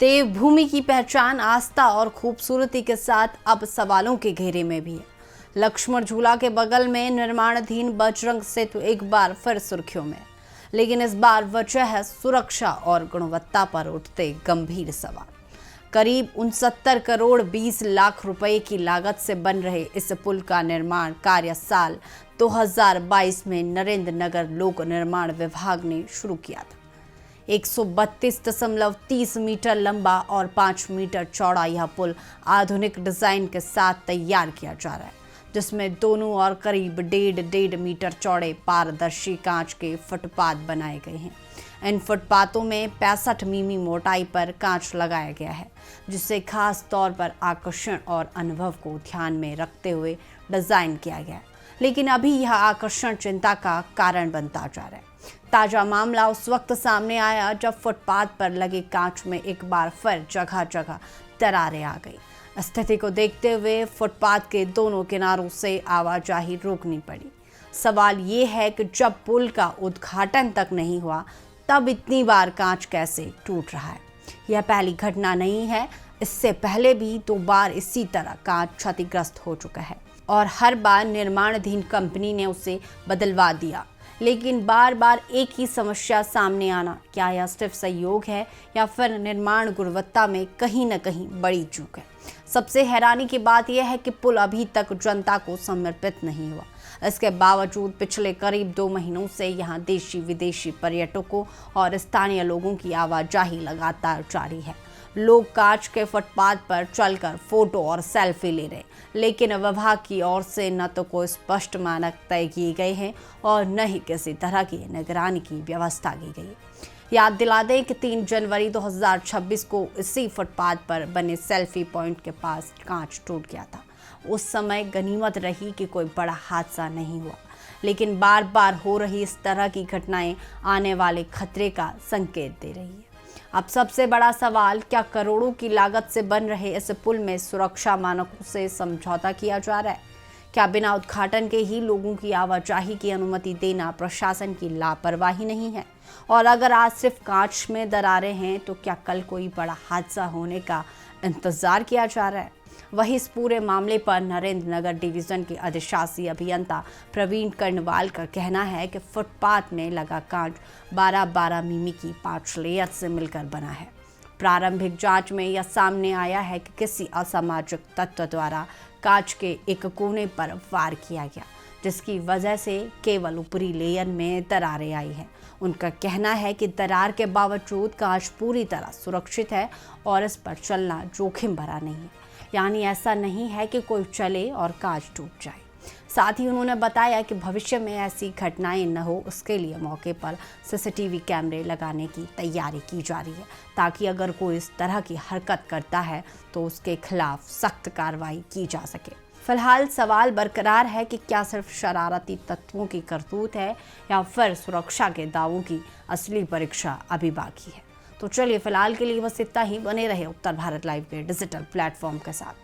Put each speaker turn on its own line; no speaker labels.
देवभूमि की पहचान आस्था और खूबसूरती के साथ अब सवालों के घेरे में भी है। लक्ष्मण झूला के बगल में निर्माणाधीन बजरंग सेतु एक बार फिर सुर्खियों में, लेकिन इस बार वजह है सुरक्षा और गुणवत्ता पर उठते गंभीर सवाल। करीब 69 करोड़ 20 लाख रुपए की लागत से बन रहे इस पुल का निर्माण कार्य साल 2022 में नरेंद्र नगर लोक निर्माण विभाग ने शुरू किया था। 132.30 मीटर लंबा और 5 मीटर चौड़ा यह पुल आधुनिक डिजाइन के साथ तैयार किया जा रहा है, जिसमें दोनों ओर करीब 1.5 मीटर चौड़े पारदर्शी कांच के फुटपाथ बनाए गए हैं। इन फुटपाथों में 65 मिमी मोटाई पर कांच लगाया गया है, जिसे खास तौर पर आकर्षण और अनुभव को ध्यान में रखते हुए डिजाइन किया गया है। लेकिन अभी यह आकर्षण चिंता का कारण बनता जा रहा है। ताजा मामला उस वक्त सामने आया जब फुटपाथ पर लगे कांच में एक बार फिर जगह जगह दरारें आ गई। स्थिति को देखते हुए फुटपाथ के दोनों किनारों से आवाजाही रोकनी पड़ी। सवाल ये है कि जब पुल का उद्घाटन तक नहीं हुआ तब इतनी बार कांच कैसे टूट रहा है। यह पहली घटना नहीं है, इससे पहले भी 2 बार इसी तरह कांच क्षतिग्रस्त हो चुका है और हर बार निर्माणाधीन कंपनी ने उसे बदलवा दिया। लेकिन बार बार एक ही समस्या सामने आना, क्या यह सिर्फ सहयोग है या फिर निर्माण गुणवत्ता में कहीं न कहीं बड़ी चूक है। सबसे हैरानी की बात यह है कि पुल अभी तक जनता को समर्पित नहीं हुआ। इसके बावजूद पिछले करीब 2 महीनों से यहां देशी विदेशी पर्यटकों और स्थानीय लोगों की आवाजाही लगातार जारी है। लोग कांच के फुटपाथ पर चलकर फोटो और सेल्फी ले रहे, लेकिन विभाग की ओर से न तो कोई स्पष्ट मानक तय किए गए हैं और न ही किसी तरह की निगरानी की व्यवस्था की गई है। याद दिला दें कि 3 जनवरी 2026 को इसी फुटपाथ पर बने सेल्फी पॉइंट के पास कांच टूट गया था। उस समय गनीमत रही कि कोई बड़ा हादसा नहीं हुआ, लेकिन बार बार हो रही इस तरह की घटनाएं आने वाले खतरे का संकेत दे रही है। अब सबसे बड़ा सवाल, क्या करोड़ों की लागत से बन रहे इस पुल में सुरक्षा मानकों से समझौता किया जा रहा है? क्या बिना उद्घाटन के ही लोगों की आवाजाही की अनुमति देना प्रशासन की लापरवाही नहीं है? और अगर आज सिर्फ कांच में दरारें हैं तो क्या कल कोई बड़ा हादसा होने का इंतजार किया जा रहा है? वहीं इस पूरे मामले पर नरेंद्र नगर डिवीजन के अधिशासी अभियंता प्रवीण कर्णवाल का कहना है कि फुटपाथ में लगा कांच 12-12 मिमी की 5 लेयर से मिलकर बना है। प्रारंभिक जांच में यह सामने आया है कि किसी असामाजिक तत्व द्वारा कांच के एक कोने पर वार किया गया, जिसकी वजह से केवल ऊपरी लेयर में दरारें आई हैं। उनका कहना है कि दरार के बावजूद कांच पूरी तरह सुरक्षित है और इस पर चलना जोखिम भरा नहीं है। यानी ऐसा नहीं है कि कोई चले और कांच टूट जाए। साथ ही उन्होंने बताया कि भविष्य में ऐसी घटनाएं न हो, उसके लिए मौके पर सीसीटीवी कैमरे लगाने की तैयारी की जा रही है, ताकि अगर कोई इस तरह की हरकत करता है तो उसके खिलाफ सख्त कार्रवाई की जा सके। फिलहाल सवाल बरकरार है कि क्या सिर्फ शरारती तत्वों की करतूत है या फिर सुरक्षा के दावों की असली परीक्षा अभी बाकी है। तो चलिए फिलहाल के लिए बस इतना ही। बने रहे उत्तर भारत लाइव के डिजिटल प्लेटफॉर्म के साथ।